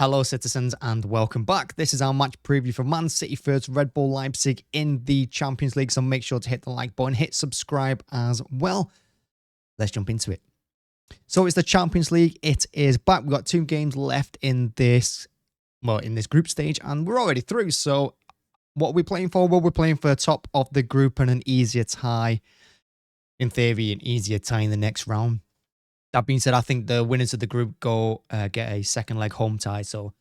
Hello, citizens, and welcome back. This is our match preview for Man City versus Red Bull Leipzig in the Champions League. So make sure to hit the like button, hit subscribe as well. Let's jump into it. So it's the Champions League. It is back. We've got 2 games left in this group stage, and we're already through. So what are we playing for? Well, we're playing for top of the group and an easier tie. In theory, an easier tie in the next round. That being said, I think the winners of the group get a second leg home tie. So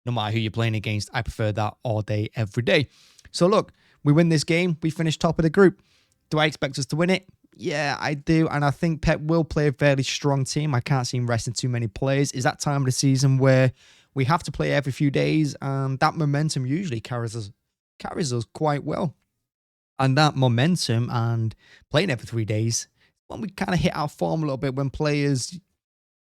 no matter who you're playing against, I prefer that all day, every day. So look, we win this game. We finish top of the group. Do I expect us to win it? Yeah, I do. And I think Pep will play a fairly strong team. I can't see him resting too many players. It's that time of the season where we have to play every few days. And that momentum usually carries us quite well. And that momentum and playing every 3 days, when we kind of hit our form a little bit, when players,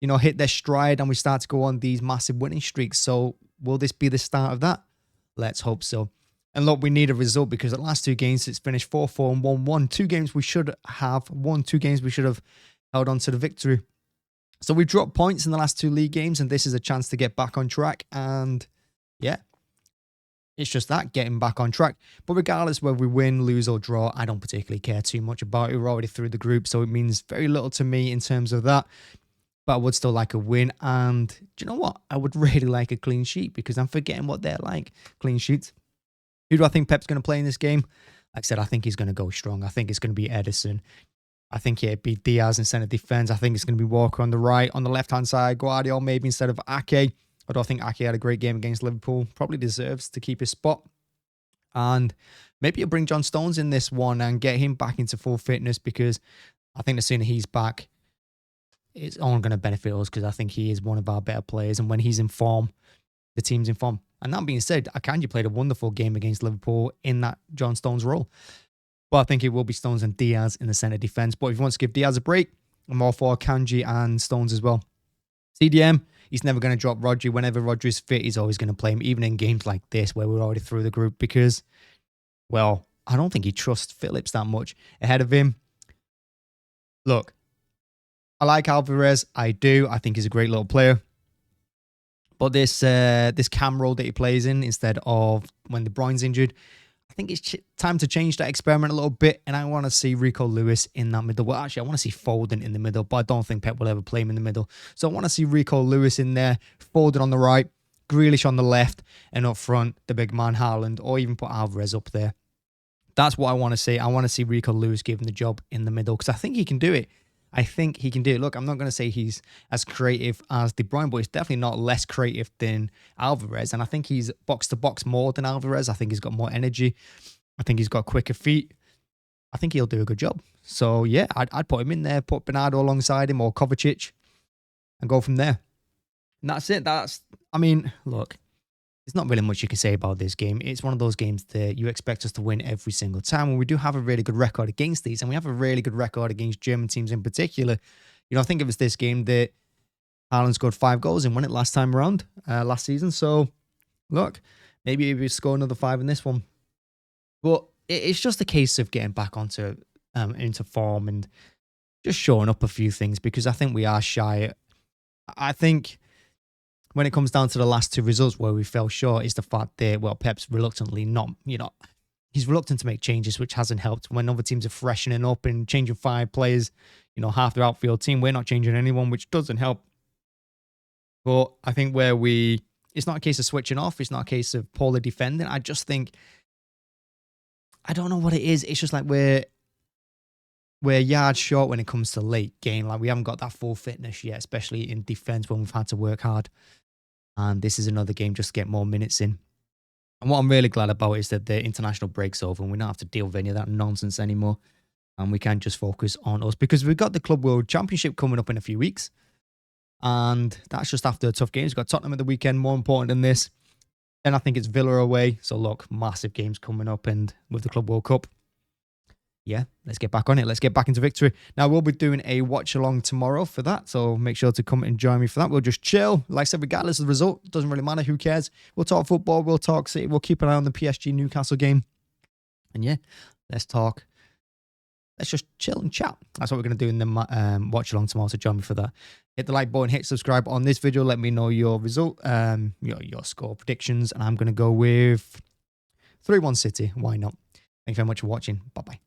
hit their stride and we start to go on these massive winning streaks. So will this be the start of that? Let's hope so. And look, we need a result because the last 2 games, it's finished 4-4 and 1-1. 2 games we should have won. 2 games we should have held on to the victory. So we dropped points in the last 2 league games, and this is a chance to get back on track. And yeah, it's just that, getting back on track. But regardless whether we win, lose or draw, I don't particularly care too much about it. We're already through the group, so it means very little to me in terms of that. But I would still like a win. And do you know what? I would really like a clean sheet because I'm forgetting what they're like, clean sheets. Who do I think Pep's going to play in this game? Like I said, I think he's going to go strong. I think it's going to be Edison. I think it'd be Diaz in centre defence. I think it's going to be Walker on the right. On the left-hand side, Guardiola maybe instead of Ake. I don't think Ake had a great game against Liverpool. Probably deserves to keep his spot. And maybe you'll bring John Stones in this one and get him back into full fitness because I think the sooner he's back, it's only going to benefit us because I think he is one of our better players. And when he's in form, the team's in form. And that being said, Akanji played a wonderful game against Liverpool in that John Stones role. But I think it will be Stones and Diaz in the centre defence. But if you want to give Diaz a break, I'm all for Akanji and Stones as well. CDM, he's never going to drop Rodri. Whenever Rodri's fit, he's always going to play him, even in games like this where we're already through the group because, well, I don't think he trusts Phillips that much ahead of him. Look, I like Alvarez. I do. I think he's a great little player. But this cam role that he plays in instead of when De Bruyne's injured, I think it's time to change that experiment a little bit, and I want to see Rico Lewis in that middle. Well, actually, I want to see Foden in the middle, but I don't think Pep will ever play him in the middle. So I want to see Rico Lewis in there, Foden on the right, Grealish on the left, and up front, the big man Haaland, or even put Alvarez up there. That's what I want to see. I want to see Rico Lewis give him the job in the middle, because I think he can do it. Look, I'm not going to say he's as creative as De Bruyne, but he's definitely not less creative than Alvarez. And I think he's box-to-box more than Alvarez. I think he's got more energy. I think he's got quicker feet. I think he'll do a good job. So, yeah, I'd put him in there, put Bernardo alongside him or Kovacic and go from there. And that's it. Look, there's not really much you can say about this game. It's one of those games that you expect us to win every single time. And we do have a really good record against these. And we have a really good record against German teams in particular. I think it was this game that Haaland scored 5 goals and won it last time around, last season. So, look, maybe we score another 5 in this one. But it's just a case of getting back into form and just showing up a few things because I think we are shy. I think when it comes down to the last 2 results where we fell short is the fact that, Pep's reluctantly he's reluctant to make changes, which hasn't helped. When other teams are freshening up and changing 5 players, half their outfield team, we're not changing anyone, which doesn't help. But I think it's not a case of switching off. It's not a case of poorly defending. I just think, I don't know what it is. It's just like we're yards short when it comes to late game. Like we haven't got that full fitness yet, especially in defense when we've had to work hard. And this is another game just to get more minutes in. And what I'm really glad about is that the international break's over and we don't have to deal with any of that nonsense anymore. And we can just focus on us because we've got the Club World Championship coming up in a few weeks. And that's just after tough games. We've got Tottenham at the weekend, more important than this. Then I think it's Villa away. So look, massive games coming up and with the Club World Cup. Yeah, let's get back on it. Let's get back into victory. Now, we'll be doing a watch-along tomorrow for that, so make sure to come and join me for that. We'll just chill. Like I said, regardless of the result, it doesn't really matter. Who cares? We'll talk football. We'll talk City. We'll keep an eye on the PSG Newcastle game. And yeah, let's talk let's just chill and chat. That's what we're going to do in the watch along tomorrow. So join me for that. Hit the like button, hit subscribe on this video. Let me know your result, your score predictions. And I'm going to go with 3-1 City. Why not? Thank you very much for watching. Bye-bye.